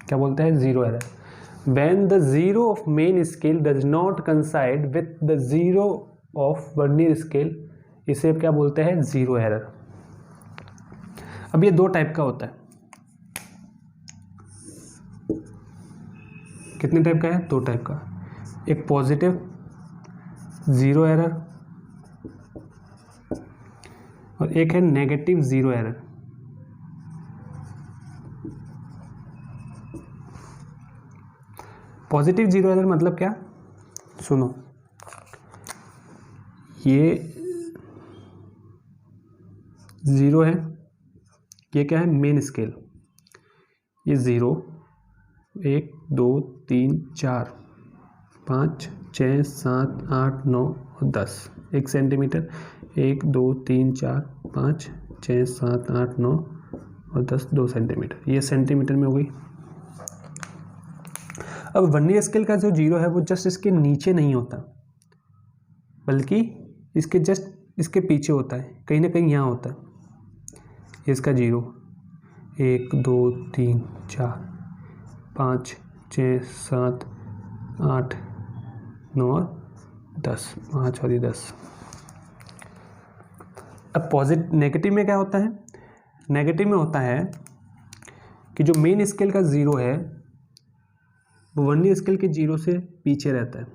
क्या बोलते हैं, zero error. When the zero of main scale does not coincide with the zero of vernier scale, इसे क्या बोलते हैं, ज़ीरो एरर। अब ये दो टाइप का होता है। कितने टाइप का है, दो टाइप का। एक पॉजिटिव ज़ीरो एरर और एक है negative zero error. Positive zero error मतलब क्या, सुनो, ये ज़ीरो है, ये क्या है, मेन स्केल, ये ज़ीरो, 1 2 3 4 5 6 7 8 9 और 10, 1 सेंटीमीटर, 1 2 3 4 5 6 7 8 9 और 10, 2 सेंटीमीटर, ये सेंटीमीटर में हो गई। अब वर्नियर स्केल का जो जीरो है वो जस्ट इसके नीचे नहीं होता, बल्कि इसके जस्ट इसके पीछे होता है, कहीं ना कहीं यहाँ होता है। इसका जीरो 1 2 3 4 5 6 7 8 9 और 10, 5 और 10। अब नेगेटिव में क्या होता है, नेगेटिव में होता है कि जो मेन स्केल का ज़ीरो है वो वर्नियर स्केल के जीरो से पीछे रहता है।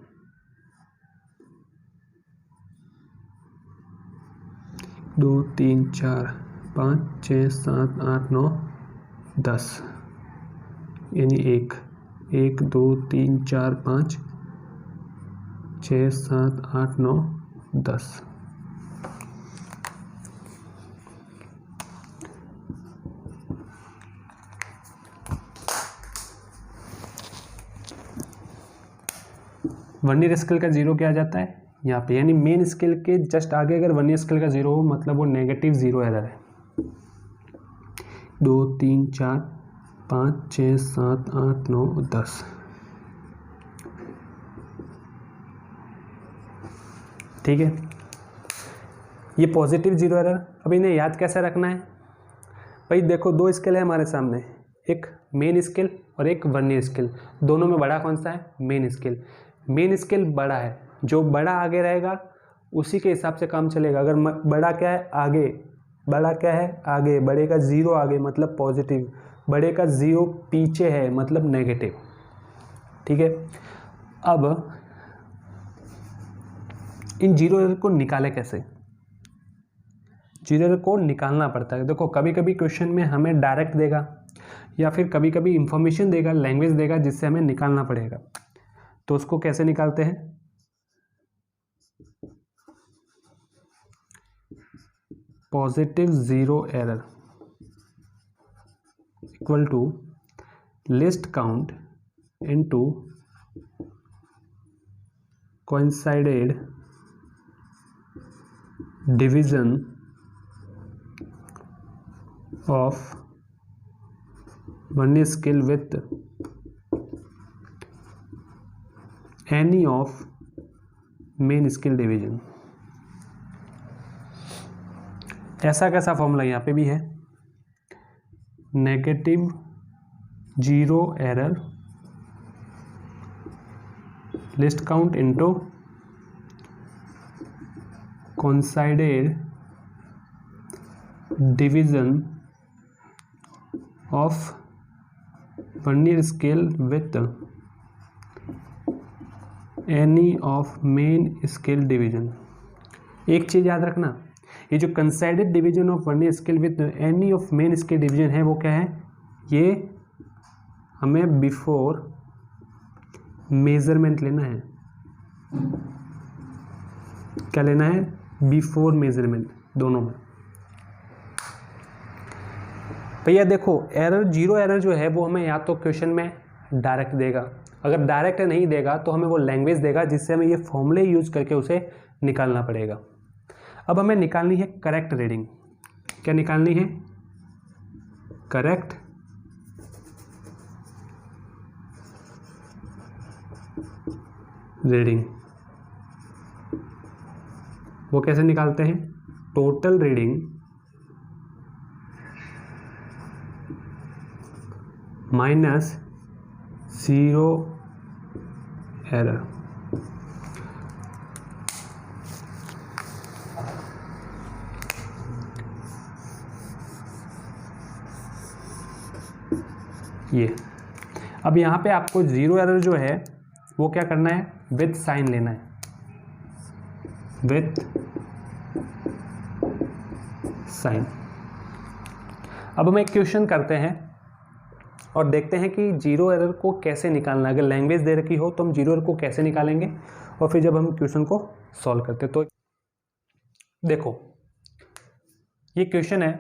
दो 3 4 5 6 7 8 9 10, यानी 1 2 3 4 5 6 7 8 9 10। वर्नियर स्केल का जीरो क्या आ जाता है यहाँ पे, यानी मेन स्केल के जस्ट आगे अगर वर्नियर स्केल का जीरो हो मतलब वो नेगेटिव ज़ीरो एरर है। 2 3 4 5 6 7 8 9 10। ठीक है, ये पॉजिटिव ज़ीरो एरर। अब इन्हें याद कैसे रखना है भाई, देखो दो स्केल है हमारे सामने, एक मेन स्केल और एक वर्नियर स्केल। दोनों में बड़ा कौन सा है, मेन स्केल। मेन स्केल बड़ा है, जो बड़ा आगे रहेगा उसी के हिसाब से काम चलेगा। अगर बड़ा क्या है, आगे, बड़ा क्या है, आगे, बड़े का ज़ीरो आगे मतलब पॉजिटिव, बड़े का ज़ीरो पीछे है मतलब नेगेटिव। ठीक है, अब इन जीरो एरर को निकाले कैसे, जीरो एरर को निकालना पड़ता है। देखो कभी कभी क्वेश्चन में हमें डायरेक्ट देगा या फिर कभी कभी इंफॉर्मेशन देगा, लैंग्वेज देगा जिससे हमें निकालना पड़ेगा। तो उसको कैसे निकालते हैं, positive zero error equal to least count into coincided division of vernier scale with any of main scale division। ऐसा कैसा फॉर्मूला यहाँ पे भी है, negative zero error least count into coincided division of vernier scale with any of main scale division. एक चीज़ याद रखना, ये जो coincided division of vernier scale with any of main scale division है वो क्या है, ये हमें बिफोर मेजरमेंट लेना है। क्या लेना है, बिफोर मेजरमेंट, दोनों में। भैया देखो एरर, जीरो एरर जो है वो हमें या तो क्वेश्चन में डायरेक्ट देगा, अगर डायरेक्ट नहीं देगा तो हमें वो लैंग्वेज देगा जिससे हमें ये फॉर्मूले यूज करके उसे निकालना पड़ेगा। अब हमें निकालनी है करेक्ट रीडिंग। क्या निकालनी है, करेक्ट रीडिंग। वो कैसे निकालते हैं, total reading minus zero error. ये अब यहाँ पे आपको ज़ीरो एरर जो है वो क्या करना है, विथ साइन लेना है, विथ साइन। अब हम एक क्वेश्चन करते हैं और देखते हैं कि जीरो एरर को कैसे निकालना है। अगर लैंग्वेज दे रखी हो तो हम जीरो एरर को कैसे निकालेंगे, और फिर जब हम क्वेश्चन को सॉल्व करते हैं। तो देखो ये क्वेश्चन है,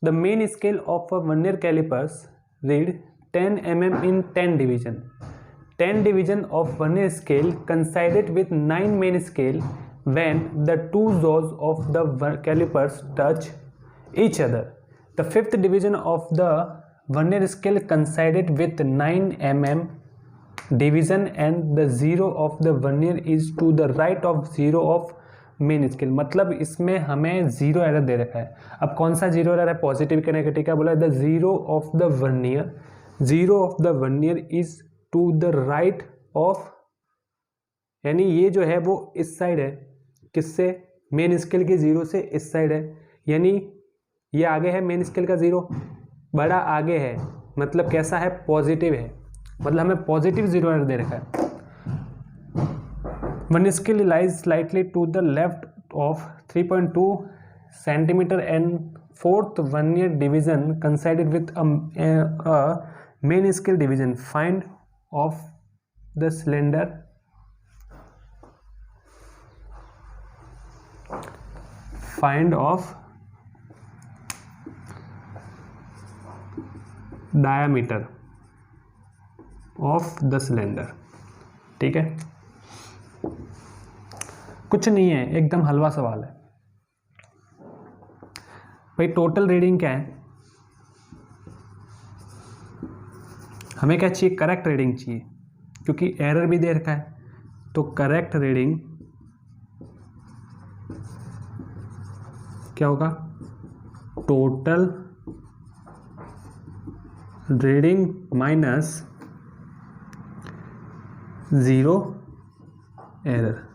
the main scale of a vernier callipers read 10 mm in 10 division. 10 division of vernier scale coincided with 9 main scale when the two jaws of the calipers touch each other. The fifth division of the vernier scale coincided with 9 mm division and the zero of the vernier is to the right of zero of main scale. मतलब इसमें हमें जीरो एरर दे रखा है। अब कौन सा जीरो एरर है, पॉजिटिव का नेगेटिव का, बोला the zero of the vernier, zero of the vernier is to the right of, यानी ये जो है वो इस साइड है, किससे, मेन स्केल के जीरो से इस साइड है, यानी ये आगे है मेन स्केल का जीरो, बड़ा आगे है, मतलब कैसा है, पॉजिटिव है, मतलब हमें पॉजिटिव जीरो एरर दे रखा है। Vernier scale lies slightly to the left of 3.2 centimeter and fourth vernier division coincided with a main scale division. Find of the cylinder diameter of the cylinder। ठीक है, कुछ नहीं है, एकदम हलवा सवाल है भाई। टोटल रीडिंग क्या है, हमें क्या चाहिए, करेक्ट रीडिंग चाहिए, क्योंकि एरर भी दे रखा है। तो करेक्ट रीडिंग क्या होगा, total reading minus zero error.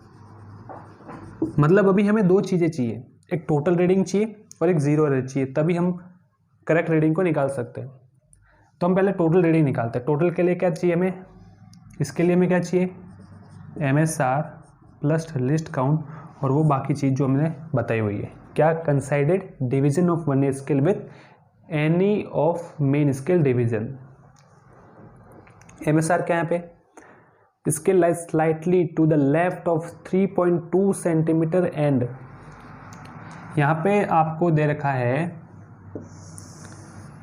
मतलब अभी हमें दो चीज़ें चाहिए, एक टोटल रीडिंग चाहिए और एक ज़ीरो एरर चाहिए, तभी हम करेक्ट रीडिंग को निकाल सकते हैं। तो हम पहले टोटल रीडिंग निकालते हैं। टोटल के लिए क्या चाहिए हमें, इसके लिए हमें क्या चाहिए, MSR प्लस लिस्ट काउंट और वो बाकी चीज़ जो हमने बताई हुई है। क्या, coincided division of vernier scale with any of main scale division. MSR क्या है यहाँ पे, scale lies slightly to the left of 3.2 centimeter and यहाँ पे आपको दे रखा है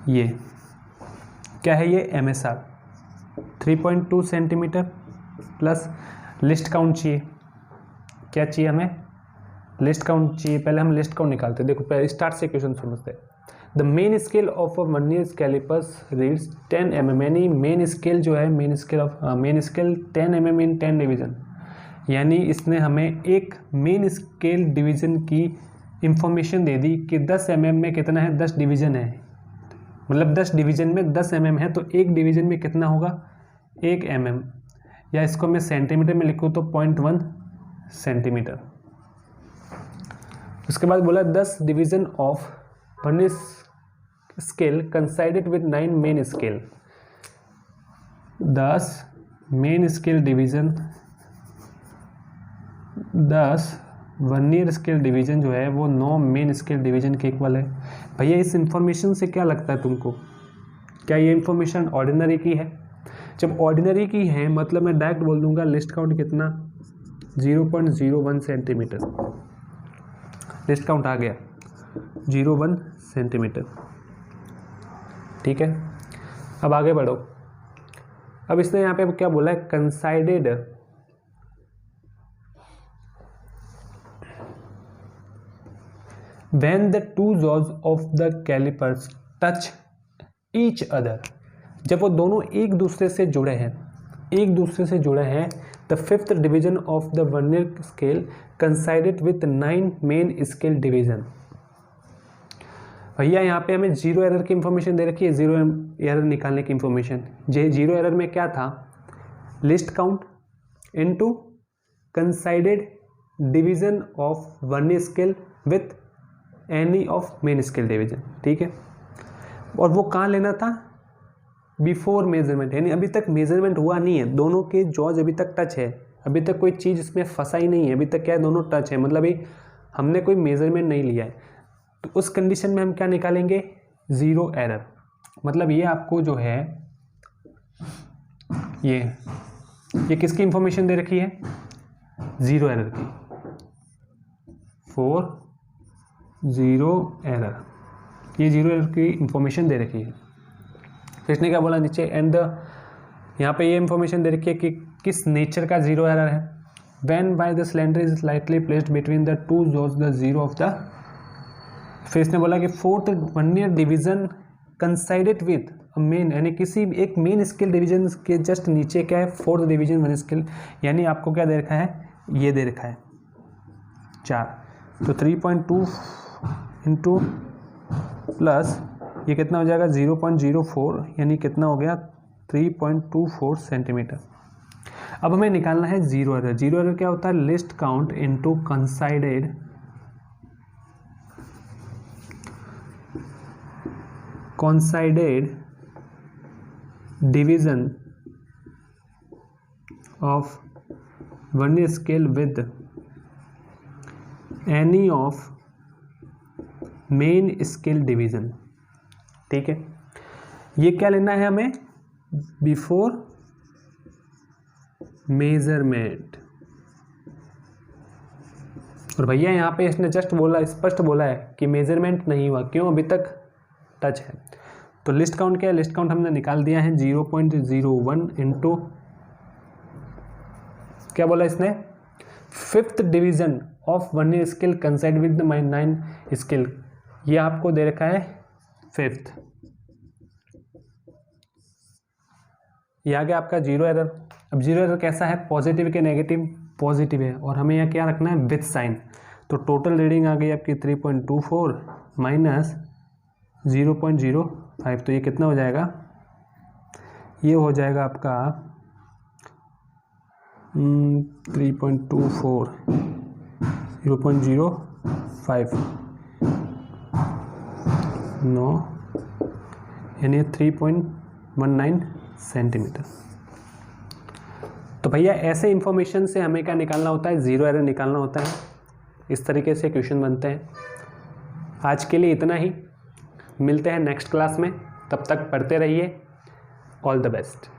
ये क्या है, ये MSR 3.2 centimetre plus least count चाहिए। क्या चाहिए हमें, लिस्ट काउंट चाहिए। पहले हम लिस्ट काउंट निकालते हैं। देखो पहले स्टार्ट से क्वेश्चन समझते हैं। The main scale of a vernier callipers reads 10 mm, यानी मेन स्केल जो है, main scale 10 mm in 10 division, यानी इसने हमें एक मेन स्केल डिवीजन की इंफॉर्मेशन दे दी कि 10 mm में कितना है, 10 डिवीजन है, मतलब 10 डिवीजन में 10 mm है, तो एक डिवीजन में कितना होगा, 1 mm, या इसको मैं सेंटीमीटर में लिखूँ तो 0.1 सेंटीमीटर। उसके बाद बोला 10 division of vernier scale coincided with 9 main scale. 10 main scale division, 10 vernier scale division जो है वो 9 मेन स्केल डिवीजन के इक्वल है। भैया इस इंफॉर्मेशन से क्या लगता है तुमको, क्या ये इंफॉर्मेशन ऑर्डिनरी की है? जब ऑर्डिनरी की है मतलब मैं डायरेक्ट बोल दूंगा लिस्ट काउंट कितना, 0.01 सेंटीमीटर। लिस्ट काउंट आ गया 0.1 सेंटीमीटर। ठीक है, अब आगे बढ़ो। अब इसने यहाँ पे क्या बोला है, कंसाइडेड when the two jaws of the calipers touch each other, जब वो दोनों एक दूसरे से जुड़े हैं, the fifth division of the vernier scale coincided with 9 main scale division। भैया यहाँ पे हमें जीरो एरर की इंफॉर्मेशन दे रखी है, जीरो एरर निकालने की इंफॉर्मेशन। जीरो एरर में क्या था, least count into coincided division of vernier scale with any of main scale division. ठीक है, और वो कहाँ लेना था, बिफोर मेजरमेंट, यानी अभी तक मेजरमेंट हुआ नहीं है, दोनों के जॉज अभी तक टच है, अभी तक कोई चीज़ इसमें फंसा ही नहीं है, अभी तक क्या है, दोनों टच है, मतलब अभी हमने कोई मेजरमेंट नहीं लिया है। तो उस कंडीशन में हम क्या निकालेंगे, ज़ीरो एरर। मतलब ये आपको जो है ये किसकी इंफॉर्मेशन दे रखी है, ज़ीरो एरर की, फॉर ज़ीरो एरर, ये ज़ीरो एरर की इंफॉर्मेशन दे रखी है। फिर इसने क्या बोला नीचे, एंड यहाँ पे ये इंफॉर्मेशन दे रखी है कि किस नेचर का ज़ीरो एरर है, when by the cylinder is slightly placed between the two jaws the zero of the. फिर इसने बोला कि fourth vernier division coincided with a main, यानी किसी एक मेन स्केल डिवीजन के जस्ट नीचे क्या है, फोर्थ डिवीजन वर्नियर स्केल, यानी आपको क्या दे रखा है, ये दे रखा है 4, तो 3.2 इंटू प्लस ये कितना हो जाएगा 0.04, यानी कितना हो गया 3.24 सेंटीमीटर। अब हमें निकालना है जीरो एरर। जीरो एरर क्या होता है, least count into coincided division of vernier scale with any of main scale division. ठीक है, ये क्या लेना है हमें, बिफोर मेजरमेंट। और भैया यहाँ पे इसने जस्ट बोला, स्पष्ट बोला है कि मेजरमेंट नहीं हुआ, क्यों, अभी तक टच है। तो लिस्ट काउंट क्या है, लिस्ट काउंट हमने निकाल दिया है 0.01 इंटू क्या बोला इसने, fifth division of vernier scale कंसाइड with the 9 scale, ये आपको दे रखा है फिफ्थ। ये आ गया आपका जीरो एरर। अब जीरो एरर कैसा है, पॉजिटिव के नेगेटिव, पॉजिटिव है, और हमें यहाँ क्या रखना है, विथ साइन। तो टोटल रीडिंग आ गई आपकी 3.24 माइनस 0.05, तो ये कितना हो जाएगा, ये हो जाएगा आपका 3.24 0.05 9, यानी 3.19 सेंटीमीटर। तो भैया ऐसे इंफॉर्मेशन से हमें क्या निकालना होता है, ज़ीरो एरर निकालना होता है। इस तरीके से क्वेश्चन बनते हैं। आज के लिए इतना ही, मिलते हैं नेक्स्ट क्लास में, तब तक पढ़ते रहिए। All the best.